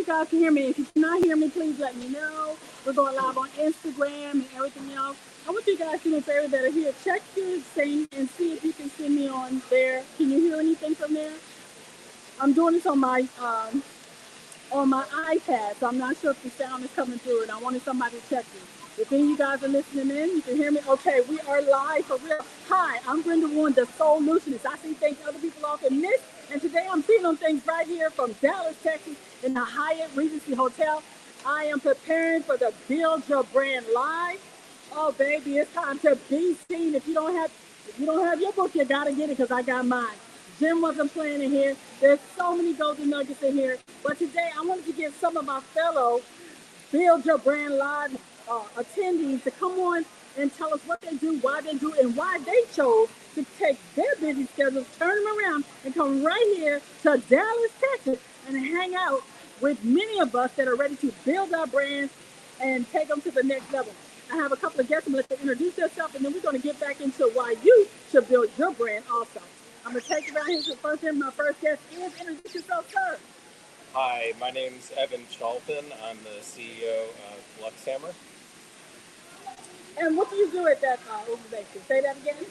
you guys can hear me. If you cannot hear me, please let me know. We're going live on Instagram and everything else. I want you guys to do me a favor that are here. Check your thing and see if you can see me on there. Can you hear anything from there? I'm doing this on my iPad, so I'm not sure if the sound is coming through, and I wanted somebody to check it. If any of you guys are listening in, you can hear me. Okay, we are live for real. Hi, I'm Brenda Warren, the Solutionist. I see things other people often miss, and today I'm seeing on things right here from Dallas, Texas, in the Hyatt Regency Hotel. I am preparing for the Build Your Brand Live. Oh, baby, it's time to be seen. If you don't have your book, you gotta get it because I got mine. Jim wasn't playing in here. There's so many golden nuggets in here. But today I wanted to get some of my fellow Build Your Brand Live attendees to come on and tell us what they do, why they do it, and why they chose to take their busy schedules, turn them around, and come right here to Dallas, Texas, and hang out with many of us that are ready to build our brands and take them to the next level. I have a couple of guests. I'm going to let them introduce themselves, and then we're going to get back into why you should build your brand also. I'm going to take you right here to the first one. My first guest is introduce yourself, sir. Hi, my name's Evan Chalpin. I'm the CEO of Luxhammer. And what do you do at that organization? Say that again.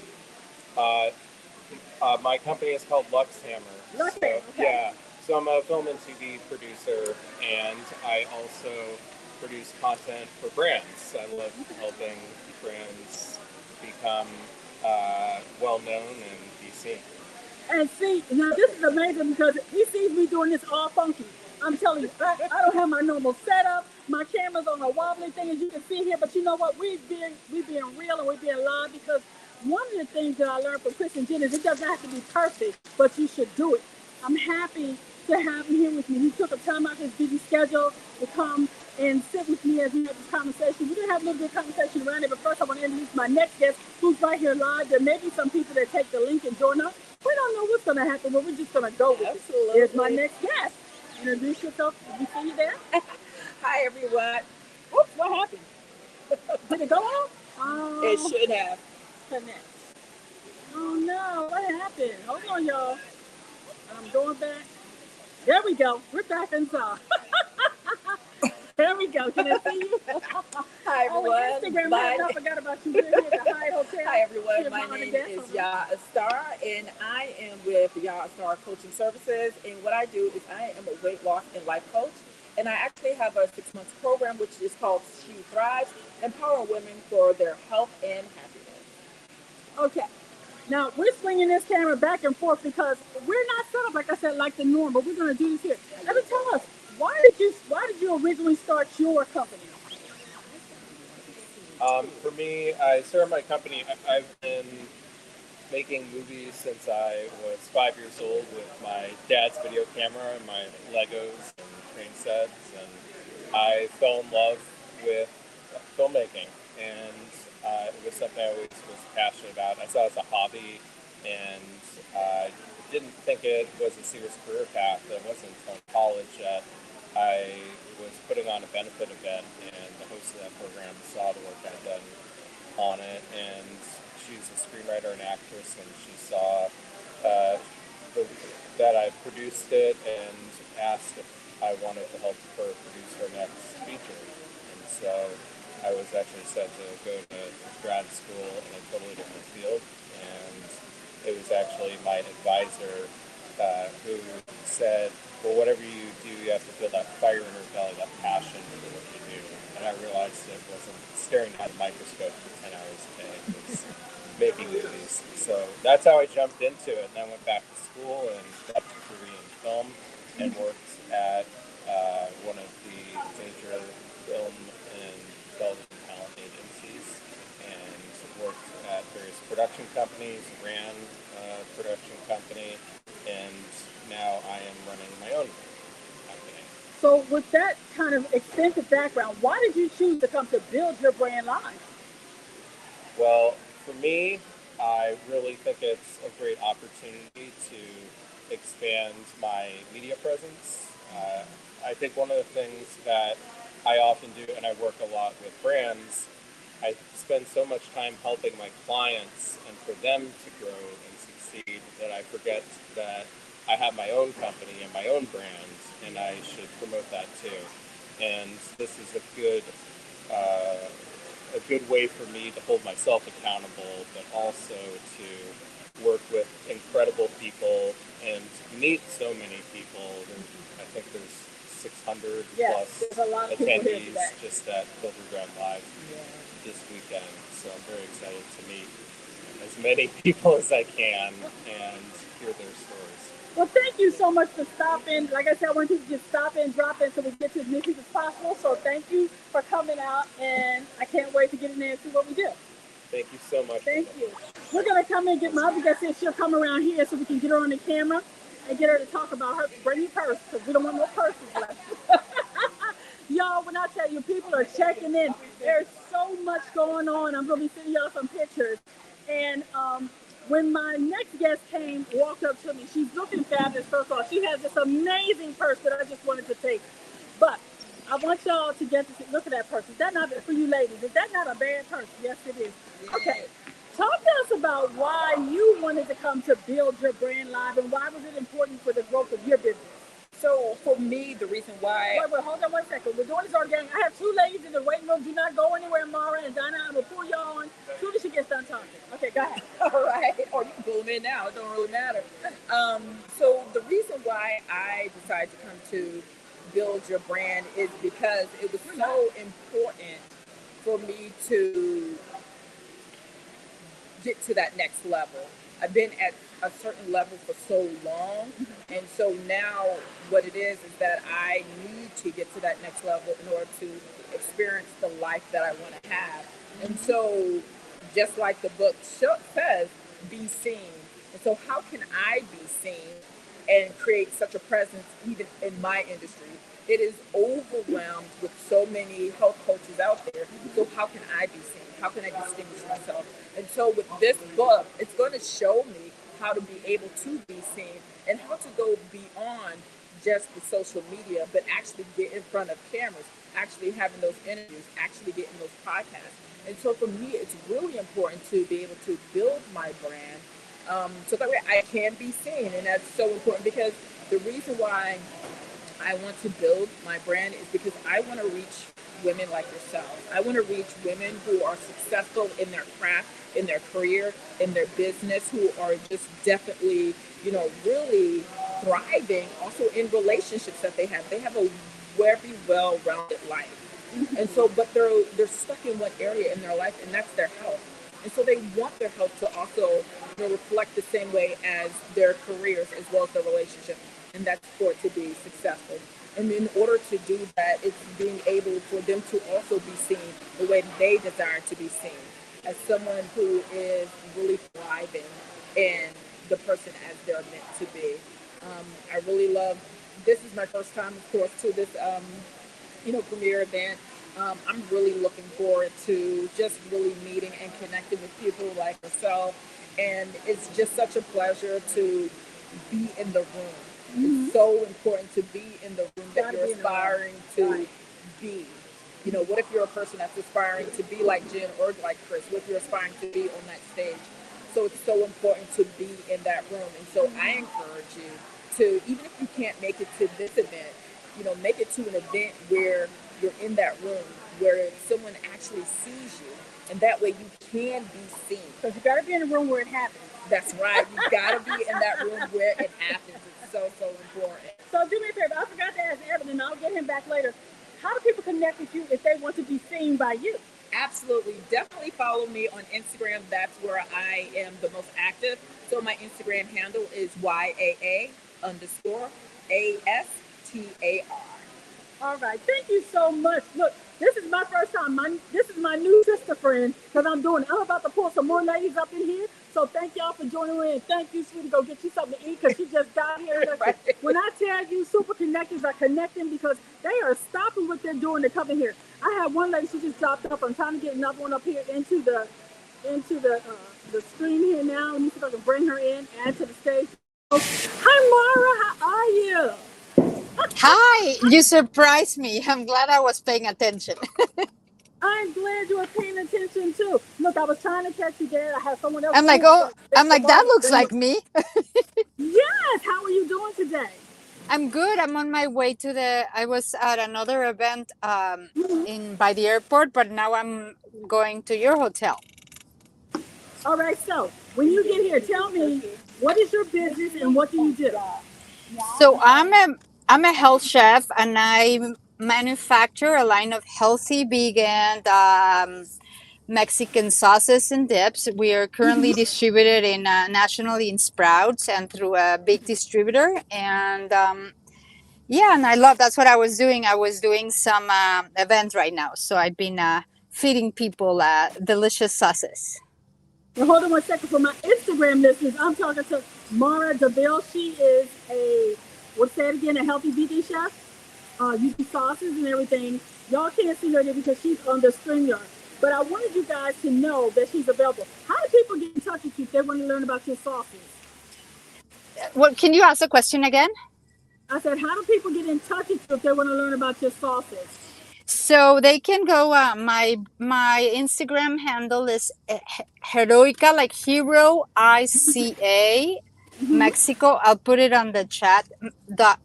My company is called Luxhammer. Luxhammer, So, okay. yeah, so I'm a film and TV producer, and I also produce content for brands. I love helping brands become well-known and be seen. And see, now this is amazing because he sees me doing this all funky. I'm telling you, I don't have my normal setup. My camera's on a wobbly thing, as you can see here. But you know what? We being real and we being live because one of the things that I learned from Chris and Jen is it doesn't have to be perfect, but you should do it. I'm happy to have him here with me. He took a time out of his busy schedule to come and sit with me as we have this conversation. We're going to have a little bit of conversation around it, but first I want to introduce my next guest who's right here live. There may be some people that take the link and join us. We don't know what's going to happen, but we're just going to go with Absolutely. it. Here's my next guest. Introduce yourself. Did you see you there? Hi, everyone. Oops, what happened? Did it go off? Oh, It should have. connect. Oh no, what happened? Hold on, y'all. I'm going back. There we go. We're back inside. There we go. Can I see you? Hi, Oh, everyone. and Instagram Live. I forgot about you. We're here at the Hyatt Hotel. Hi, everyone. Here's My other name guest. is Ya Star, and I am with Ya Star Coaching Services. And what I do is I am a weight loss and life coach. And I actually have a 6-month program, which is called She Thrives, empowering women for their health and happiness. Okay. Now we're swinging this camera back and forth because we're not set up like I said like the norm, but we're going to do this here. Let me tell us why did you originally start your company? For me, I started my company. I've been making movies since I was 5 years old with my dad's video camera and my Legos and train sets, and I fell in love with filmmaking, and it was something I always was passionate about. I saw it as a hobby, and I didn't think it was a serious career path. It wasn't until college that I was putting on a benefit event, and the host of that program saw the work I'd done on it, and she's a screenwriter and actress, and she saw uh, the, that I produced it and asked if I wanted to help her produce her next feature. And so I was actually set to go to grad school in a totally different field, and it was actually my advisor who said, well, whatever you do, you have to feel that fire in your belly, that passion for what you do. And I realized it wasn't staring at a microscope for 10 hours a day. It was making movies. So that's how I jumped into it. And I went back to school and got a degree in film and worked at one of the major film and television talent agencies and worked at various production companies, ran a production company, and now I am running my own company. So with that kind of extensive background, why did you choose to come to Build Your Brand Live? Well, for me, I really think it's a great opportunity to expand my media presence. I think one of the things that I often do, and I work a lot with brands, I spend so much time helping my clients and for them to grow and succeed that I forget that I have my own company and my own brand, and I should promote that too. And this is a good way for me to hold myself accountable, but also to work with incredible people and meet so many people. I think there's 600 plus there's a lot of people here attendees today. just at Filter Ground Live this weekend. So I'm very excited to meet as many people as I can and hear their stories. Well, thank you so much for stopping. Like I said, I want you to just stop in, drop in, so we get to as many people as possible. So thank you for coming out, and I can't wait to get in there and see what we do. Thank you so much. Thank you. We're going to come and get my other guest, and she'll come around here so we can get her on the camera and get her to talk about her. Bring your purse, because we don't want no purses left. Y'all, when I tell you, people are checking in. There's so much going on. I'm going to be sending y'all some pictures. And when my next guest walked up to me, she's looking fabulous. First of all, she has this amazing purse that I just wanted to take. But I want y'all to get to look at that purse. Is that not, for you ladies, is that not a bad purse? Yes, it is. Okay. Talk to us about why you wanted to come to Build Your Brand Live, and why was it important for the growth of your business? So for me, the reason why... Wait, hold on 1 second. We're doing this organic. I have two ladies in the waiting room. Do not go anywhere, Mara and Donna. I'm going to pull y'all on as soon as she gets done talking. Okay, go ahead. All right. Or you can pull them in now. It don't really matter. So the reason why I decided to come to Build Your Brand is because it was so important for me to get to that next level. I've been at a certain level for so long, and so now what it is that I need to get to that next level in order to experience the life that I want to have. And so, just like the book says, be seen. And so how can I be seen and create such a presence even in my industry? It is overwhelmed with so many health coaches out there. So how can I be seen? How can I distinguish myself? And so with this book, it's going to show me how to be able to be seen and how to go beyond just the social media, but actually get in front of cameras, actually having those interviews, actually getting those podcasts. And so for me, it's really important to be able to build my brand so that way I can be seen. And that's so important, because the reason why I want to build my brand is because I want to reach women like yourselves. I want to reach women who are successful in their craft, in their career, in their business, who are just definitely, really thriving also in relationships that they have. They have a very well-rounded life. And so, but they're stuck in one area in their life, and that's their health. And so they want their health to also reflect the same way as their careers as well as their relationship. And that's for it to be successful. And in order to do that, it's being able for them to also be seen the way they desire to be seen, as someone who is really thriving in the person as they're meant to be. I really love, this is my first time, of course, to this, premiere event. I'm really looking forward to just really meeting and connecting with people like yourself. And it's just such a pleasure to be in the room. Mm-hmm. It's so important to be in the room that you're aspiring to be. What if you're a person that's aspiring to be like Jen or like Chris? What if you're aspiring to be on that stage? So it's so important to be in that room. And so I encourage you to, even if you can't make it to this event, make it to an event where you're in that room, where someone actually sees you. And that way you can be seen. Because you got to be in the room where it happens. That's right. You got to be in that room where it happens. It's so, so important. So do me a favor. I forgot to ask Evan, and I'll get him back later. How do people connect with you if they want to be seen by you? Absolutely. Definitely follow me on Instagram. That's where I am the most active. So my Instagram handle is YAA_ASTAR. All right. Thank you so much. Look, this is my first time. This is my new sister friend because I'm about to pull some more ladies up in here. So thank y'all for joining me. And thank you, sweetie. Go get you something to eat because she just got here. Right. When I tell you super connectors are connecting because they are stopping what they're doing to come in here. I had one lady, she just dropped up. I'm trying to get another one up here into the screen here now. Let me see if I can bring her in, add to the stage. Hi, Mara. How are you? Hi, you surprised me. I'm glad I was paying attention. I'm glad you were paying attention too. Look, I was trying to catch you there. I had someone else. I'm like, that looks like me. Yes, Yes, how are you doing today? I'm good. I'm on my way to I was at another event in by the airport, but now I'm going to your hotel. All right, so when you get here, tell me what is your business and what do you do? So I'm a health chef, and I manufacture a line of healthy vegan Mexican sauces and dips. We are currently distributed in nationally in Sprouts and through a big distributor. And yeah, and I love that's what I was doing. I was doing some events right now, so I've been feeding people delicious sauces. Now hold on one second for my Instagram listeners. I'm talking to Mara DeVille. She is let's say it again, a healthy vegan chef. Using sauces and everything. Y'all can't see her there because she's on the StreamYard. But I wanted you guys to know that she's available. How do people get in touch with you if they want to learn about your sauces? What can you ask a question again? I said, how do people get in touch with you if they want to learn about your sauces? So they can go. My Instagram handle is Heroica, like Hero ICA Mexico. I'll put it on the chat. The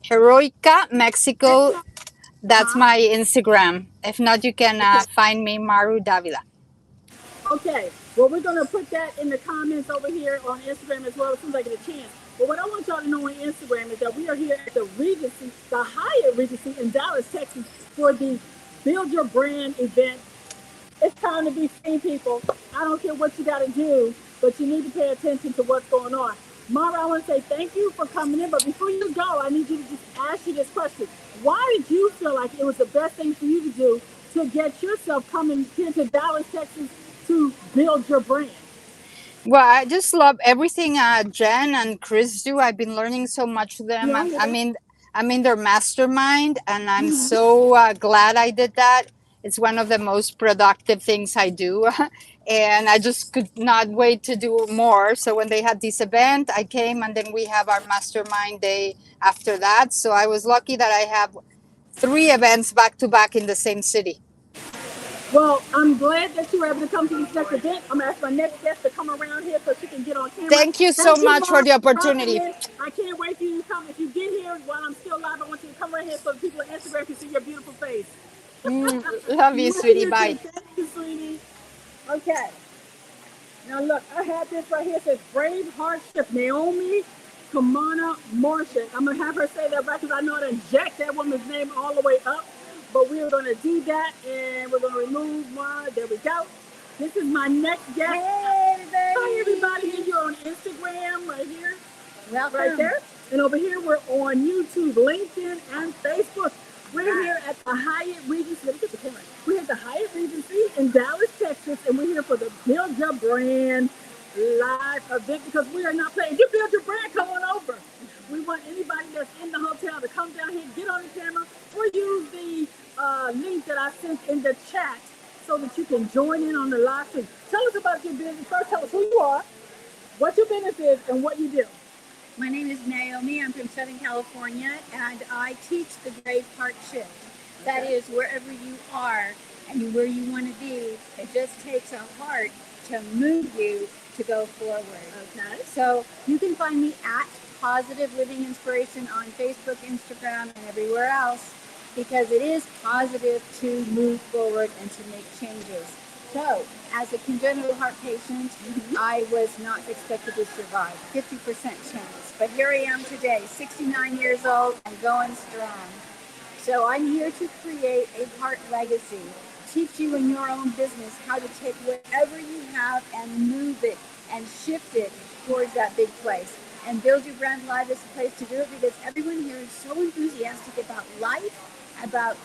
Heroica Mexico. That's my Instagram. If not, you can find me Maru Davila. Okay. Well, we're going to put that in the comments over here on Instagram as well as soon as I get a chance. But what I want y'all to know on Instagram is that we are here at the Regency, the Hyatt Regency in Dallas, Texas, for the Build Your Brand event. It's time to be seen, people. I don't care what you got to do, but you need to pay attention to what's going on. Mara, I want to say thank you for coming in, but before you go, I need you to just ask you this question. Why did you feel like it was the best thing for you to do to get yourself coming here to Dallas, Texas to build your brand? Well, I just love everything Jen and Chris do. I've been learning so much from them. Yeah. I'm in their mastermind, and I'm so glad I did that. It's one of the most productive things I do. And I just could not wait to do more. So when they had this event, I came, and then we have our mastermind day after that. So I was lucky that I have 3 events back to back in the same city. Well, I'm glad that you were able to come to this next event. I'm going to ask my next guest to come around here so she can get on camera. Thank you so much for the opportunity. I can't wait for you to come. If you get here while I'm still live, I want you to come right here so people on Instagram can see your beautiful face. Love you, sweetie. Bye. Thank you, sweetie. Okay. Now look, I have this right here. It says Brave Hardship, Naomi Kamana Martian. I'm going to have her say that right because I know how to inject that woman's name all the way up. But we're going to do that, and we're going to remove one. There we go. This is my next guest. Hey, everybody. Hi, everybody. You're on Instagram right here. Welcome. Right there. And over here, we're on YouTube, LinkedIn, and Facebook. We're here at the Hyatt Regency. Let me get the camera. We're at the Hyatt Regency in Dallas, Texas, and we're here for the Build Your Brand live event because we are not playing. If you build your brand, come on over. We want anybody that's in the hotel to come down here, get on the camera, or use the link that I sent in the chat so that you can join in on the live stream. Tell us about your business. First, tell us who you are, what your business is, and what you do. My name is Naomi. I'm from Southern California, and I teach the Brave Heart Shift. That is, wherever you are and where you want to be, it just takes a heart to move you to go forward. Okay. So you can find me at Positive Living Inspiration on Facebook, Instagram, and everywhere else, because it is positive to move forward and to make changes. So, as a congenital heart patient, I was not expected to survive. 50% chance. But here I am today, 69 years old and going strong. So I'm here to create a heart legacy, teach you in your own business how to take whatever you have and move it and shift it towards that big place. And Build Your Brand Live is the place to do it because everyone here is so enthusiastic about life, about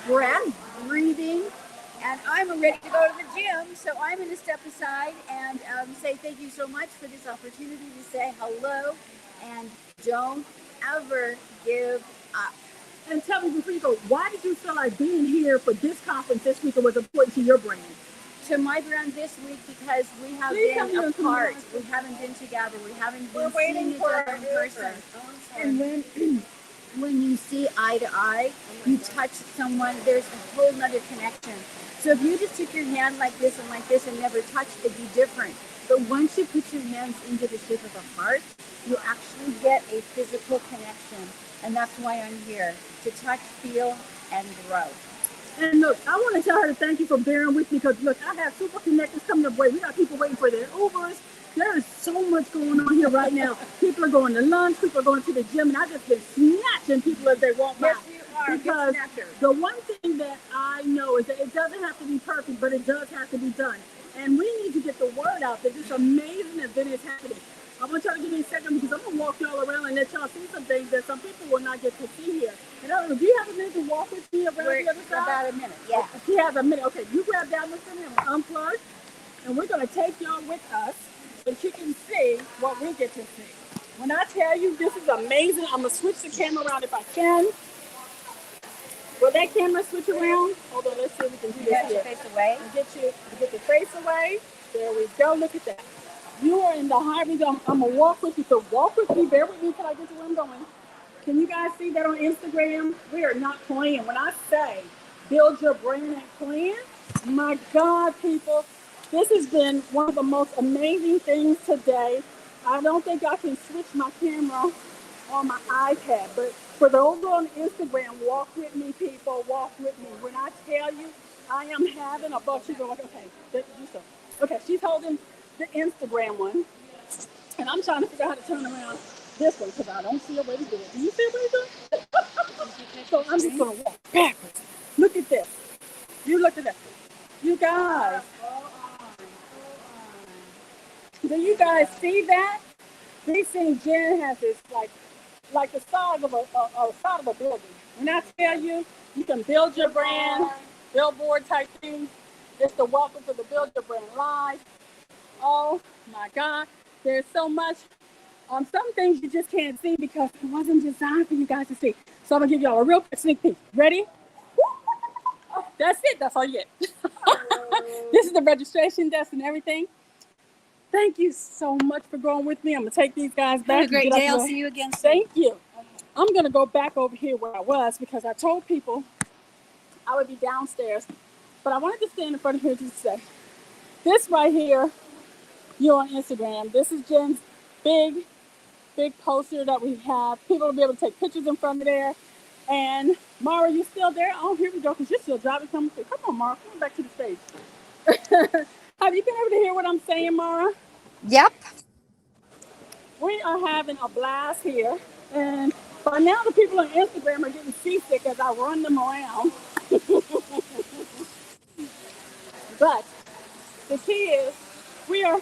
breath, breathing, and I'm ready to go to the gym. So I'm going to step aside and say thank you so much for this opportunity to say hello, and don't ever give up. And tell me before you go, why did you feel like being here for this conference this week was important to your brand? To my brand this week because we have been apart. We haven't been together. We haven't been seeing each other in person. And when you see eye to eye, you touch someone, there's a whole nother connection. So if you just took your hand like this and never touched, it'd be different. But once you put your hands into the shape of a heart, you actually get a physical connection. And that's why I'm here, to touch, feel, and grow. And look, I want to tell her to thank you for bearing with me because look, I have super connectors coming up. Wait, we got people waiting for their Ubers. There is so much going on here right now. People are going to lunch, people are going to the gym, and I've just been snatching people as they walk by. Yes, you are. Because Good snatcher. the one thing that I know is that it doesn't have to be perfect, but it does have to be done. And we need to get the word out that this amazing event is happening. I want y'all to give me a second because I'm going to walk y'all around and let y'all see some things that some people will not get to see here. And I don't know, do you have a minute to walk with me around the other side? About a minute, yeah. She has a minute. Okay, you grab that one for me. I'm gonna unplug, and we're gonna take y'all with us so you can see what we get to see. When I tell you this is amazing, I'm gonna switch the camera around if I can. Will that camera switch around? Hold on, let's see if we can do this Get here. your face away. And get your face away. There we go. Look at that. You are in the highway. I'm gonna walk with you. So walk with me. Bear with me till I get to where I'm going. Can you guys see that on Instagram? We are not playing. When I say build your brand and plan, my God, people, this has been one of the most amazing things today. I don't think I can switch my camera on my iPad, but for those on Instagram, walk with me, people, walk with me. When I tell you, I am having a ball. She's going, okay, do so. Okay, she's holding the Instagram one, and I'm trying to figure out how to turn around this one because I don't see a way to do it. Do you see a way to do it? So I'm just going to walk backwards. Look at this. You look at that. You guys. Do you guys see that? This thing Jen has this like the size of a building. When I tell you, you can build your brand, billboard type thing. It's the welcome to the Build Your Brand Live. Oh my God, there's so much. Some things you just can't see because it wasn't designed for you guys to see. So I'm gonna give y'all a real quick sneak peek. Ready? That's it. That's all you get. This is the registration desk and everything. Thank you so much for going with me. I'm gonna take these guys back. Have a great and get day. up I'll there. see you again soon. Thank you. I'm gonna go back over here where I was because I told people I would be downstairs, but I wanted to stand in front of here just to say, this right here, you're on Instagram. This is Jen's big poster that we have. People will be able to take pictures in front of there. And Mara, you still there? Oh, here we go, because you're still driving. Come on, Mara, come back to the stage. Have you been able to hear what I'm saying, Mara? Yep. We are having a blast here. And by now the people on Instagram are getting seasick as I run them around. But the key is we are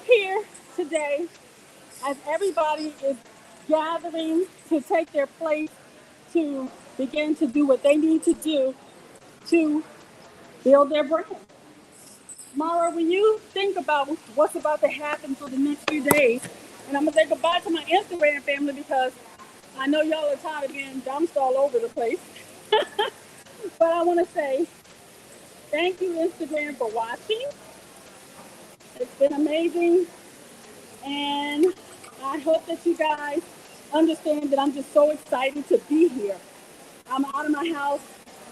here today as everybody is gathering to take their place to begin to do what they need to do to build their brand. Mara, when you think about what's about to happen for the next few days, and I'm going to say goodbye to my Instagram family because I know y'all are tired of being dumped all over the place. But I want to say thank you, Instagram, for watching. It's been amazing. And I hope that you guys understand that I'm just so excited to be here. I'm out of my house.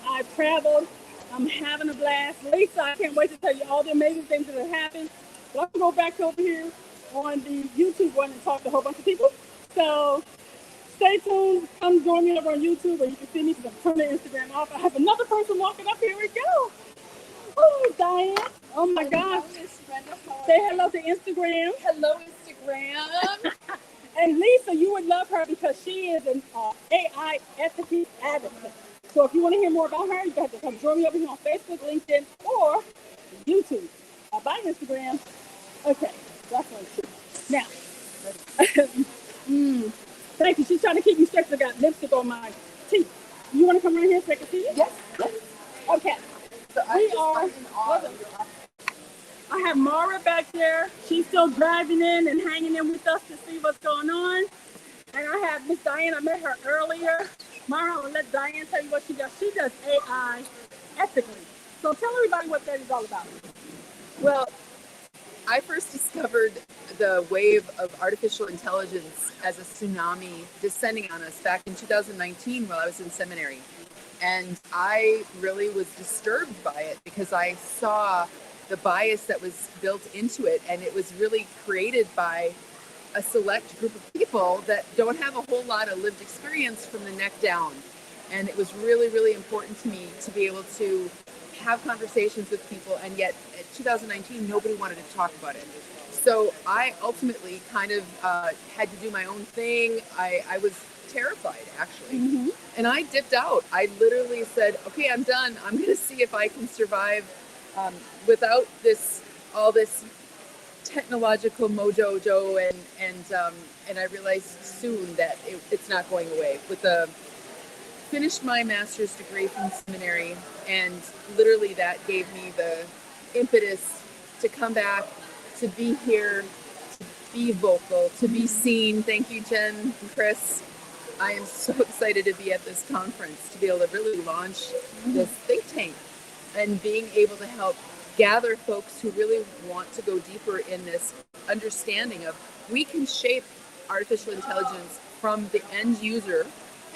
I've traveled. I'm having a blast. Lisa, I can't wait to tell you all the amazing things that have happened. But I'm going to go back over here on the YouTube one and talk to a whole bunch of people. So stay tuned. Come join me over on YouTube, or you can see me because I'm turning Instagram off. I have another person walking up. Here we go. Oh, Diane. Oh, my gosh. Say hello to Instagram. Hello, Instagram. And Lisa, you would love her because she is an AI ethics advocate. So if you want to hear more about her, you have to come join me over here on Facebook, LinkedIn, or YouTube. Bye, Instagram. Okay, that's one too. Now, thank you. She's trying to keep me straight. I got lipstick on my teeth. You want to come right here so I can see you? Yes. Okay. So I have Mara back there. She's still driving in and hanging in with us to see what's going on. And I have Miss Diane. I met her earlier. Mara, I'll let Diane tell you what she does. She does AI ethically. So tell everybody what that is all about. Well, I first discovered the wave of artificial intelligence as a tsunami descending on us back in 2019 while I was in seminary. And I really was disturbed by it because I saw the bias that was built into it, and it was really created by a select group of people that don't have a whole lot of lived experience from the neck down. And it was really, really important to me to be able to have conversations with people, and yet in 2019 nobody wanted to talk about it. So I ultimately kind of had to do my own thing. I was terrified, actually. And I dipped out. I literally said, okay, I'm done. I'm going to see if I can survive without all this technological mojo, and I realized soon that it's not going away. Finished my master's degree from seminary, and literally that gave me the impetus to come back, to be here, to be vocal, to be seen. Thank you, Jen and Chris. I am so excited to be at this conference, to be able to really launch this think tank and being able to help gather folks who really want to go deeper in this understanding of we can shape artificial intelligence from the end user,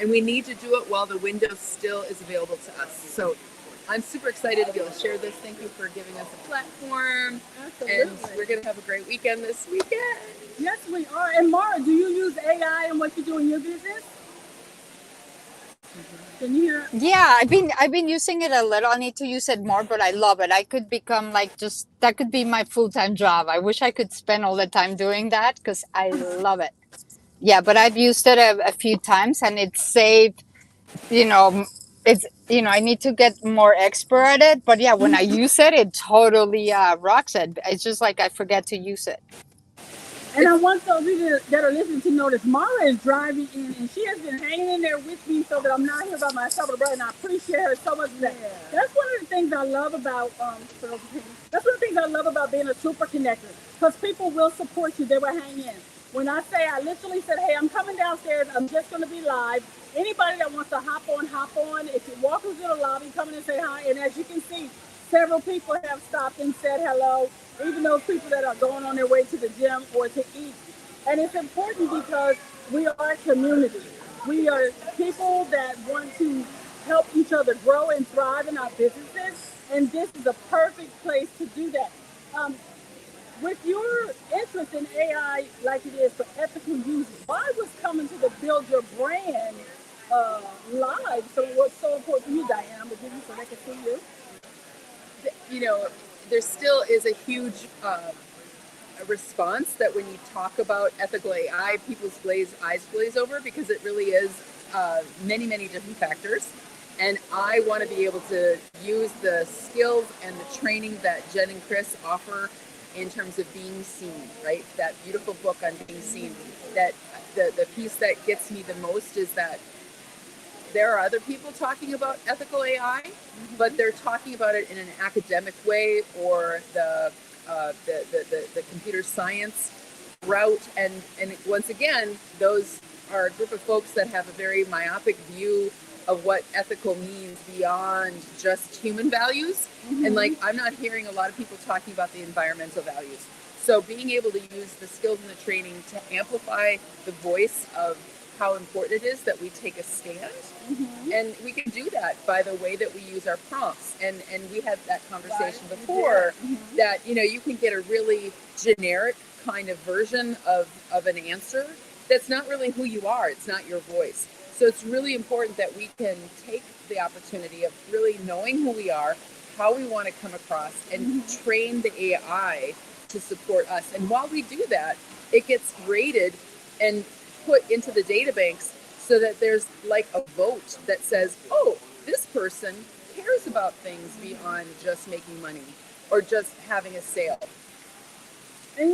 and we need to do it while the window still is available to us. So I'm super excited to be able to share this. Thank you for giving us a platform. Absolutely. And we're going to have a great weekend this weekend. Yes, we are. And Mara, do you use AI in what you do in your business? Can you hear? Yeah, I've been using it a little. I need to use it more, but I love it. I could become like that could be my full-time job. I wish I could spend all the time doing that because I love it. Yeah, but I've used it a few times, and it's saved, it's, I need to get more expert at it. But yeah, when I use it, it totally rocks it. It's just like I forget to use it. And I want those of you that are listening to know that Mara is driving in, and she has been hanging in there with me so that I'm not here by myself, brother, and I appreciate her so much for that. Yeah. That's one of the things I love about that's one of the things I love about being a super connector, because people will support you. They will hang in. When I literally said, hey, I'm coming downstairs, I'm just going to be live. Anybody that wants to hop on, hop on. If you're walking through the lobby, come in and say hi. And as you can see, several people have stopped and said hello, even those people that are going on their way to the gym or to eat. And it's important because we are a community. We are people that want to help each other grow and thrive in our businesses. And this is a perfect place to do that. With your interest in AI like it is for ethical use, why was coming to the Build Your Brand live? So what's so important to you, Diane? I'm going to give you so they can see you. There still is a huge response that when you talk about ethical AI, people's eyes glaze over, because it really is many, many different factors. And I want to be able to use the skills and the training that Jen and Chris offer in terms of being seen, right? That beautiful book on being seen. That the piece that gets me the most is that there are other people talking about ethical AI, but they're talking about it in an academic way, or the computer science route. And once again, those are a group of folks that have a very myopic view of what ethical means beyond just human values. And I'm not hearing a lot of people talking about the environmental values. So being able to use the skills and the training to amplify the voice of how important it is that we take a stand. And we can do that by the way that we use our prompts. And we had that conversation before, that, you can get a really generic kind of version of an answer that's not really who you are. It's not your voice. So it's really important that we can take the opportunity of really knowing who we are, how we want to come across, and train the AI to support us. And while we do that, it gets rated and put into the data banks so that there's like a vote that says, oh, this person cares about things beyond just making money or just having a sale. And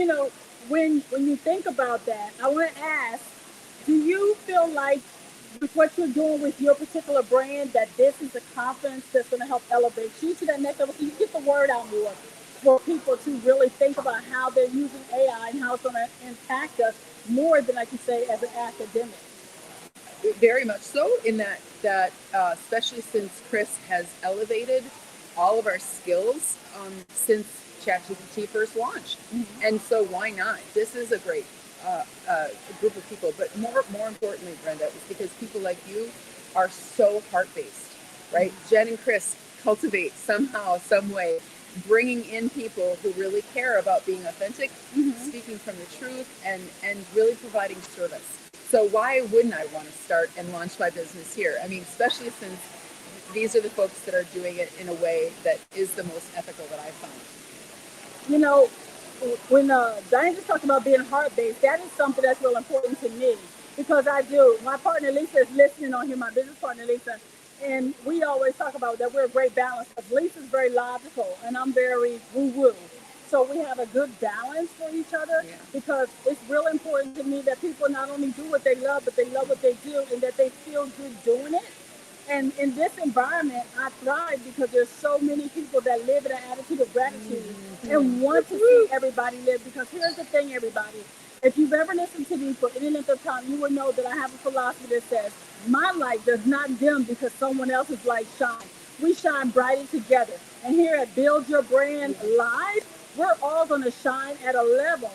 when you think about that, I want to ask, do you feel like with what you're doing with your particular brand, that this is a conference that's going to help elevate you to that next level, so you get the word out more for people to really think about how they're using AI and how it's going to impact us more than I can say as an academic? Very much so, in that especially since Chris has elevated all of our skills since ChatGPT first launched. And so why not? This is a great group of people, but more importantly, Brenda, is because people like you are so heart-based, right? Jen and Chris cultivate somehow, some way bringing in people who really care about being authentic, speaking from the truth, and really providing service. So why wouldn't I want to start and launch my business here? I mean, especially since these are the folks that are doing it in a way that is the most ethical that I've found. You know, when Diane just talked about being heart-based, that is something that's real important to me because I do. My partner Lisa is listening on here, my business partner Lisa, and we always talk about that we're a great balance because Lisa's very logical and I'm very woo-woo. So we have a good balance for each other because it's real important to me that people not only do what they love, but they love what they do and that they feel good doing it. And in this environment, I thrive because there's so many people that live in an attitude of gratitude and want to see everybody live. Because here's the thing, everybody. If you've ever listened to me for any length of time, you will know that I have a philosophy that says, my light does not dim because someone else's light shines. We shine brighter together. And here at Build Your Brand Live, we're all going to shine at a level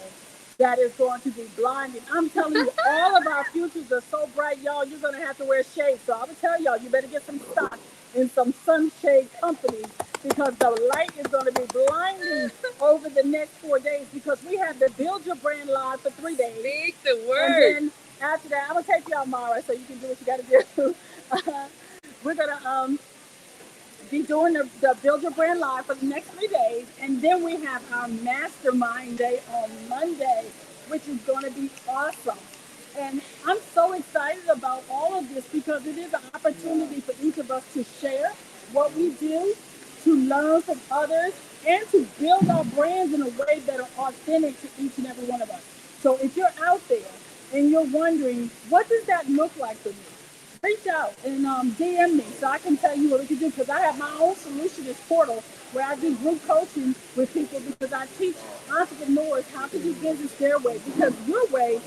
that is going to be blinding. I'm telling you, all of our futures are so bright, y'all, you're going to have to wear shades. So I would tell y'all, you better get some stock in some sunshade companies because the light is going to be blinding over the next 4 days because we have the Build Your Brand Live for 3 days. Speak the word. And then after that, I'm going to take y'all, Mara, so you can do what you got to do. We're going to be doing the Build Your Brand Live for the next 3 days. And then we have our Mastermind Day on Monday, which is going to be awesome. And I'm so excited about all of this because it is an opportunity for each of us to share what we do, to learn from others, and to build our brands in a way that are authentic to each and every one of us. So if you're out there and you're wondering, what does that look like for me? Reach out and DM me so I can tell you what we can do because I have my own solutionist portal where I do group coaching with people because I teach entrepreneurs how to do business their way because your way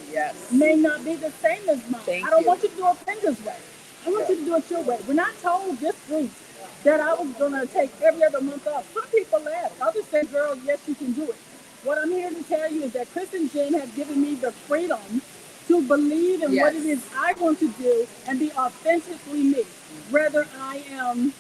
may not be the same as mine. I don't want you to do it Penda's way. I want you to do it your way. When I told this group that I was going to take every other month off, some people laughed. Others said, girl, yes, you can do it. What I'm here to tell you is that Chris and Jen have given me the freedom to believe in what it is I want to do and be authentically me. Whether I am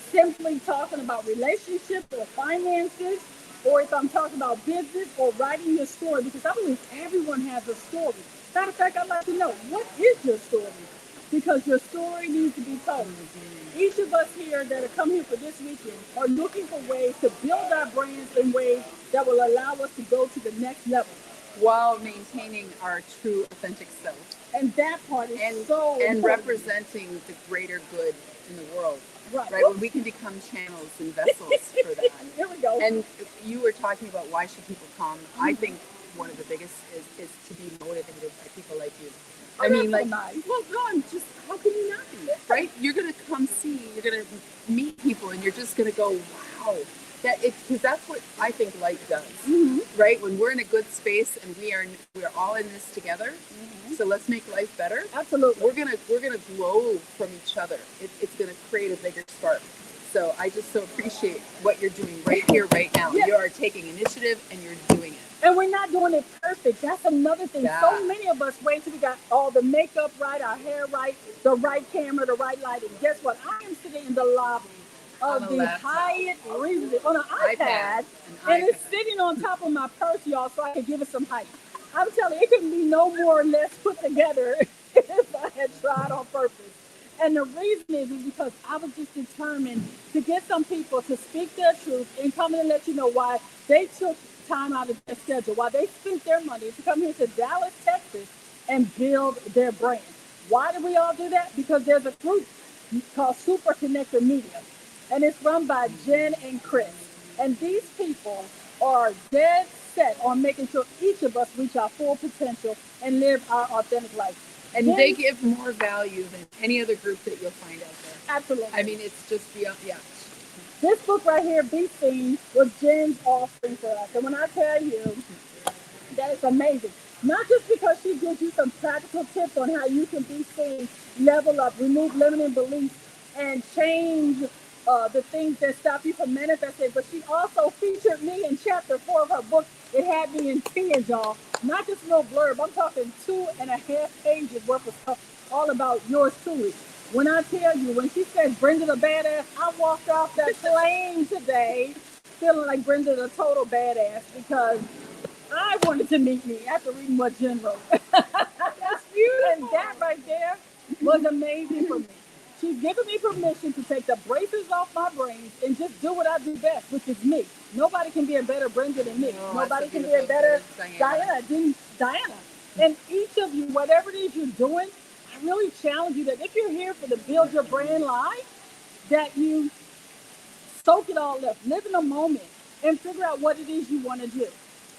simply talking about relationships or finances, or if I'm talking about business or writing your story, because I believe everyone has a story. Matter of fact, I'd like to know, what is your story? Because your story needs to be told. Each of us here that have come here for this weekend are looking for ways to build our brands in ways that will allow us to go to the next level. While maintaining our true authentic self. And that part is so important. And representing the greater good in the world. Right? When we can become channels and vessels for that. Here we go. And you were talking about why should people come. I think one of the biggest is to be motivated by people like you. I mean, like, well, no, I'm just, how can you not be, right? You're going to come see, you're going to meet people, and you're just going to go, wow. Because that's what I think life does, right? When we're in a good space and we're all in this together, so let's make life better. Absolutely, we're gonna glow from each other. It's gonna create a bigger spark. So I just so appreciate what you're doing right here, right now. You are taking initiative and you're doing it. And we're not doing it perfect. That's another thing. So many of us wait till we got all the makeup right, our hair right, the right camera, the right lighting. Guess what? I am sitting in the lobby of the Hyatt Regency on an iPad, and it's sitting on top of my purse, y'all, so I can give it some height. I'm telling you, it couldn't be no more or less put together if I had tried on purpose. And the reason is because I was just determined to get some people to speak their truth and come in and let you know why they took time out of their schedule, why they spent their money to come here to Dallas, Texas, and build their brand. Why do we all do that? Because there's a group called Super Connector Media. And it's run by Jen and Chris. And these people are dead set on making sure each of us reach our full potential and live our authentic life. And they give more value than any other group that you'll find out there. Absolutely. I mean, it's just beyond, This book right here, Be Seen, was Jen's offering for us. And when I tell you that it's amazing, not just because she gives you some practical tips on how you can be seen, level up, remove limiting beliefs, and change the things that stop you from manifesting, but she also featured me in chapter 4 of her book. It had me in tears, y'all. Not just a little blurb. I'm talking 2.5 pages worth of stuff all about yours truly. When I tell you, when she said Brenda the Badass, I walked off that plane today feeling like Brenda's a total badass because I wanted to meet me after reading what Jen wrote. That's beautiful. And that right there was amazing for me. She's given me permission to take the braces off my brains and just do what I do best, which is me. Nobody can be a better Brenda than me. Oh, Nobody that's can a be a better beautiful Diana than Diana. And each of you, whatever it is you're doing, I really challenge you that if you're here for the Build Your Brand Live, that you soak it all up, live in the moment, and figure out what it is you want to do.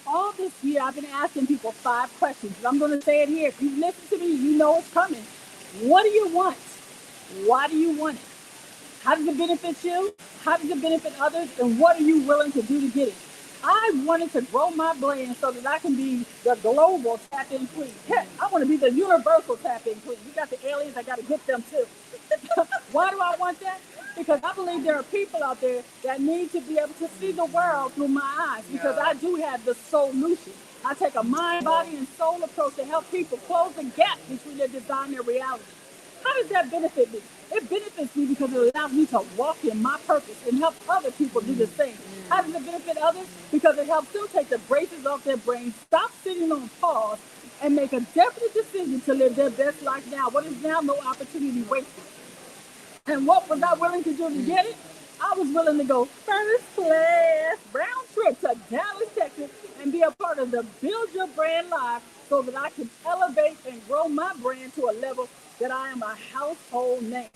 All this year, I've been asking people 5 questions, and I'm going to say it here. If you listen to me, you know it's coming. What do you want? Why do you want it? How does it benefit you? How does it benefit others? And what are you willing to do to get it? I wanted to grow my brand so that I can be the global tap-in queen. Heck, I want to be the universal tap-in queen. You got the aliens, I got to get them too. Why do I want that? Because I believe there are people out there that need to be able to see the world through my eyes because I do have the solution. I take a mind, body, and soul approach to help people close the gap between their design and their reality. How does that benefit me? It benefits me because it allows me to walk in my purpose and help other people do the same. How does it benefit others? Because it helps them take the braces off their brains, stop sitting on pause, and make a definite decision to live their best life now. What is now no opportunity wasted? And what was I willing to do to get it? I was willing to go first class round trip to Dallas, Texas, and be a part of the Build Your Brand Live so that I can elevate and grow my brand to a level that I am a household name.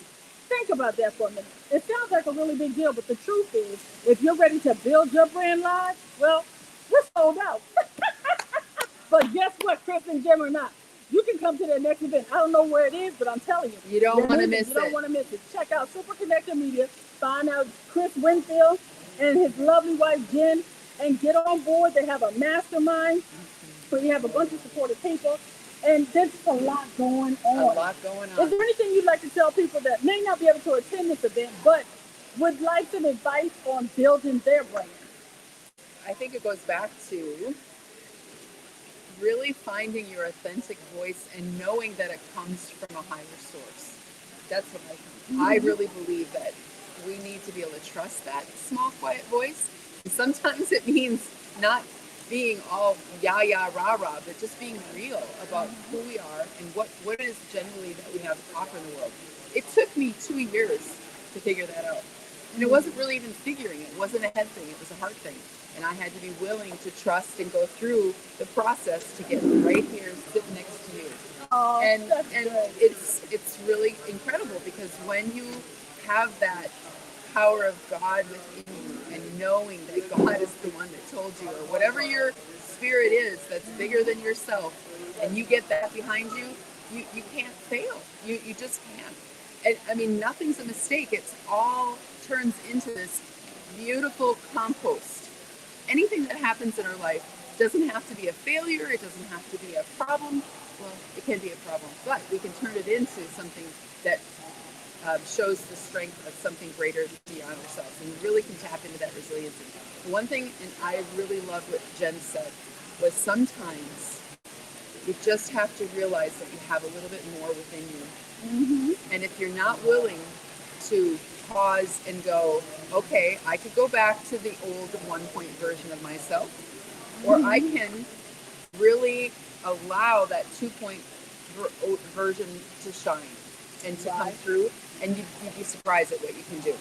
Think about that for a minute. It sounds like a really big deal, but the truth is, if you're ready to build your brand live, well, we're sold out. But guess what, Chris and Jim are not. You can come to their next event. I don't know where it is, but I'm telling you. You don't want to miss You don't want to miss it. Check out Super Connected Media. Find out Chris Winfield and his lovely wife, Jen, and get on board. They have a mastermind where you have a bunch of supportive people. And there's a lot going on. A lot going on. Is there anything you'd like to tell people that may not be able to attend this event, but would like some advice on building their brand? I think it goes back to really finding your authentic voice and knowing that it comes from a higher source. That's what I think. I really believe that we need to be able to trust that small, quiet voice. And sometimes it means not being all yah, rah, but just being real about who we are and what it is generally that we have to offer in the world. It took me 2 years to figure that out. And it wasn't really even figuring it. It wasn't a head thing. It was a heart thing. And I had to be willing to trust and go through the process to get right here, sit next to you. Oh, And that's good. it's really incredible because when you have that power of God within you and knowing that God is the one that told you, or whatever your spirit is that's bigger than yourself, and you get that behind you, you can't fail. You just can't. And I mean, nothing's a mistake. It's all turns into this beautiful compost. Anything that happens in our life doesn't have to be a failure. It doesn't have to be a problem. Well, it can be a problem, but we can turn it into something that shows the strength of something greater beyond ourselves, and we really can tap into that resiliency. One thing, and I really love what Jen said, was sometimes you just have to realize that you have a little bit more within you. And if you're not willing to pause and go, okay, I could go back to the old 1-point version of myself, or I can really allow that 2-point version to shine and to come through, and you'd be surprised at what you can do.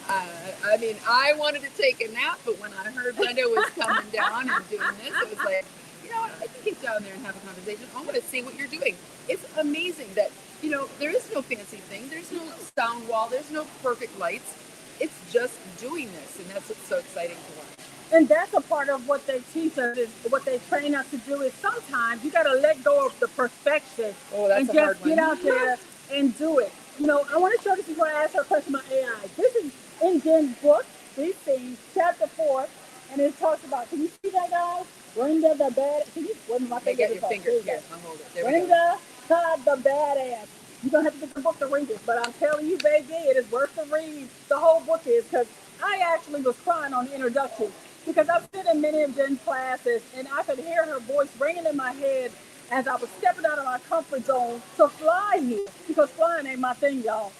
I mean, I wanted to take a nap, but when I heard Brenda was coming down and doing this, it was like, you know what, I can get down there and have a conversation. I want to see what you're doing. It's amazing that, you know, there is no fancy thing. There's no sound wall. There's no perfect lights. It's just doing this, and that's what's so exciting to watch. And that's a part of what they teach us, is what they train us to do, is sometimes you got to let go of the perfection and just get out there and do it. You know, I want to show this before I ask her a question about AI. This is in Jen's book, These Things, chapter 4, and it talks about, can you see that, guys? Brenda the bad. Can you? What my Get your finger here. I'll hold it. There we go. Brenda the badass. You're gonna have to get the book to read it, but I'm telling you, baby, it is worth the read. The whole book is, because I actually was crying on the introduction because I've been in many of Jen's classes, and I could hear her voice ringing in my head as I was stepping out of my comfort zone to fly here, because flying ain't my thing, y'all.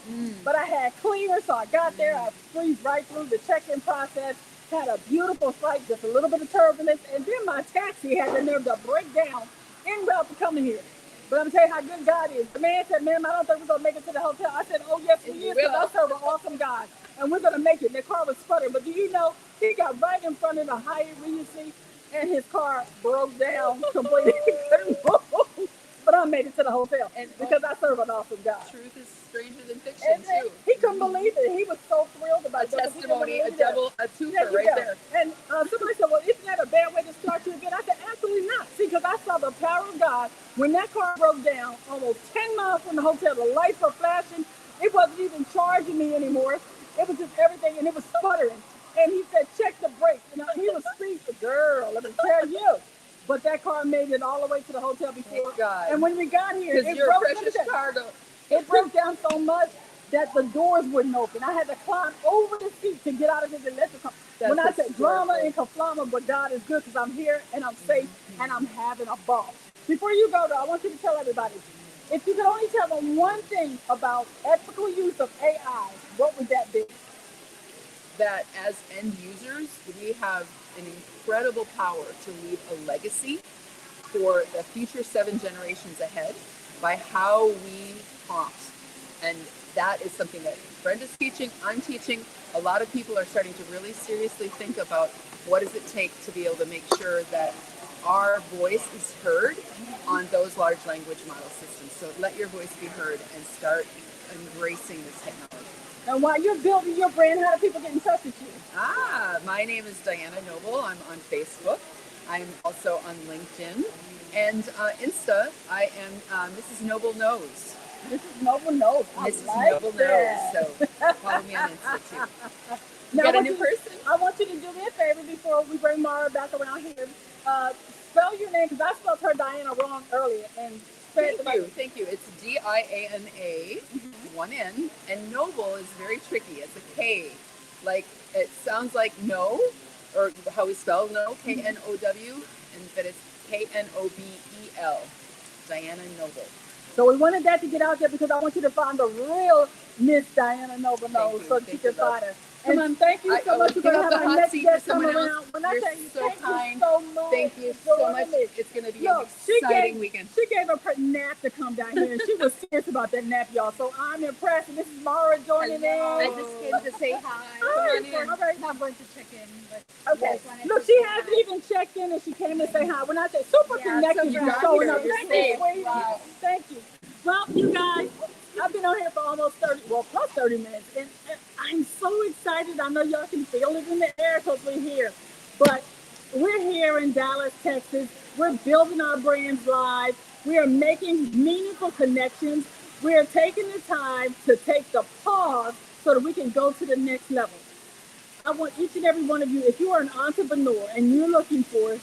But I had clear, so I got there. I breezed right through the check-in process, had a beautiful flight, just a little bit of turbulence, and then my taxi had the nerve to break down en route to coming here. But I'm telling you how good God is. The man said, ma'am, I don't think we're going to make it to the hotel. I said, oh, yes, we is. I serve an awesome God, and we're going to make it. The car was sputtering. But do you know, he got right in front of the Hyatt Regency, and his car broke down completely. He couldn't move. But I made it to the hotel And because I serve an awesome God. Truth is stranger than fiction, And too. he couldn't believe it. He was so thrilled about A it. He couldn't testimony, a believe it. twofer Yeah, you right know. there. And somebody said, well, isn't that a bad way to start you again? I said, absolutely not. See, because I saw the power of God. When that car broke down, almost 10 miles from the hotel, the lights were flashing. It wasn't even charging me anymore. It was just everything, and it was sputtering. And he said, check the brakes. And he was speaking, girl, let me tell you. But that car made it all the way to the hotel before. Thank God. And when we got here, Because it you're a broke precious cargo. it broke down so much that the doors wouldn't open. I had to climb over the seat to get out of his electrical. When I said drama and kaflama, but God is good because I'm here and I'm safe and I'm having a ball. Before you go, though, I want you to tell everybody, if you could only tell them one thing about ethical use of AI, what would that be? That as end users, we have an incredible power to leave a legacy for the future 7 generations ahead by how we prompt. And that is something that Brenda's teaching, I'm teaching. A lot of people are starting to really seriously think about what does it take to be able to make sure that our voice is heard on those large language model systems. So let your voice be heard and start embracing this technology. And while you're building your brand, how do people get in touch with you? My name is Diana Noble. I'm on Facebook. I'm also on LinkedIn. And Insta, I am Mrs. Noble Knows. Mrs. Noble Knows. Mrs. Noble Knows. So follow me on Insta too. You got a new person? I want you to do me a favor before we bring Mara back around here. Spell your name, because I spelled her Diana wrong earlier. And Thank you. It's Diana, 1 N, and Noble is very tricky. It's a K. Like, it sounds like no, or how we spell no, K-N-O-W, but it's K-N-O-B-E-L. Diana Noble. So we wanted that to get out there because I want you to find the real Miss Diana Noble Knows so that you can find her. And thank you so much for having our next guest come around. When I tell you, thank you so much. Thank you so much. It's going to be an exciting weekend. She gave up her nap to come down here, and she was serious about that nap, y'all. So I'm impressed. And this is Mara joining in. I just came to say hi. All right. I'm going to check in. But Okay. Look, she hasn't even checked in, and she came to say hi. When I say super connected, so you're showing up. you're Thank safe. you, sweetie. Wow. Thank you. Well, you guys, I've been on here for almost 30 minutes, and I'm so excited. I know y'all can feel it in the air because we're here. But we're here in Dallas, Texas. We're building our brands live. We are making meaningful connections. We are taking the time to take the pause so that we can go to the next level. I want each and every one of you, if you are an entrepreneur and you're looking for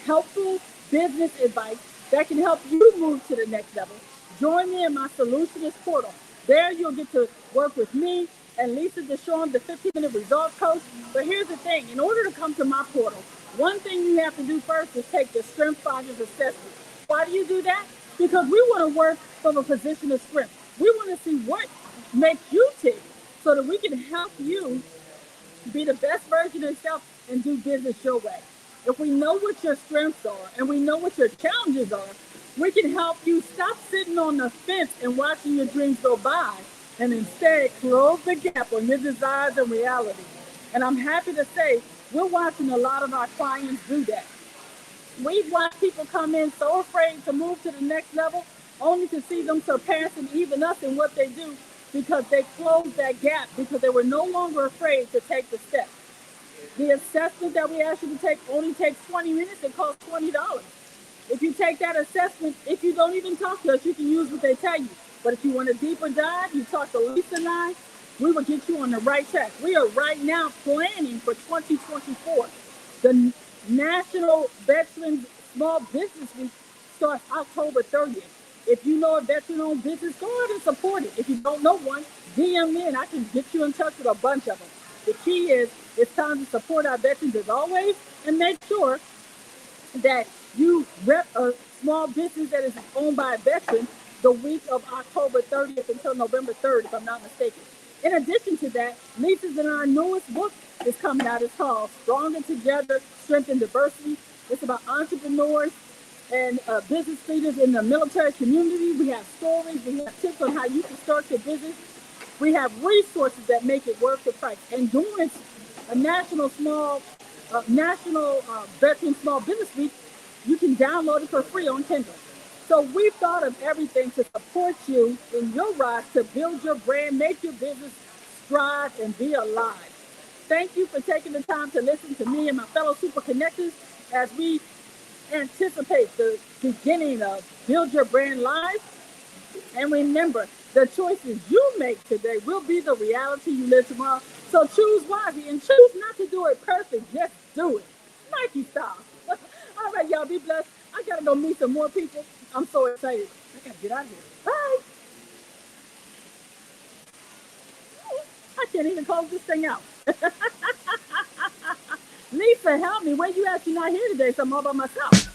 helpful business advice that can help you move to the next level, join me in my Solutionist portal. There you'll get to work with me and Lisa DeShawn, the 15-minute results coach. But here's the thing. In order to come to my portal, one thing you have to do first is take the Strength Finders assessment. Why do you do that? Because we want to work from a position of strength. We want to see what makes you tick so that we can help you be the best version of yourself and do business your way. If we know what your strengths are and we know what your challenges are, we can help you stop sitting on the fence and watching your dreams go by and instead close the gap on your desires and reality. And I'm happy to say we're watching a lot of our clients do that. We've watched people come in so afraid to move to the next level only to see them surpassing even us in what they do because they closed that gap because they were no longer afraid to take the step. The assessment that we ask you to take only takes 20 minutes and costs $20. If you take that assessment, if you don't even talk to us, you can use what they tell you. But if you want a deeper dive, you talk to Lisa and I, we will get you on the right track. We are right now planning for 2024. The National Veterans Small Business Week starts October 30th. If you know a veteran-owned business, go ahead and support it. If you don't know one, DM me and I can get you in touch with a bunch of them. The key is it's time to support our veterans as always and make sure that you rep a small business that is owned by a veteran the week of October 30th until November 3rd, if I'm not mistaken. In addition to that, Lisa's in our newest book is coming out. It's called Stronger Together, Strength and Diversity. It's about entrepreneurs and business leaders in the military community. We have stories, we have tips on how you can start your business. We have resources that make it worth the price. And during a national veteran small business week, you can download it for free on Kindle. So we've thought of everything to support you in your rise to build your brand, make your business strive, and be alive. Thank you for taking the time to listen to me and my fellow Super Connectors as we anticipate the beginning of Build Your Brand Live. And remember, the choices you make today will be the reality you live tomorrow. So choose wisely and choose not to do it perfect. Just do it. Nike style. All right, y'all, be blessed. I got to go meet some more people. I'm so excited. I got to get out of here. Bye. I can't even close this thing out. Lisa, help me. Where you at? You're not here today, so I'm all by myself.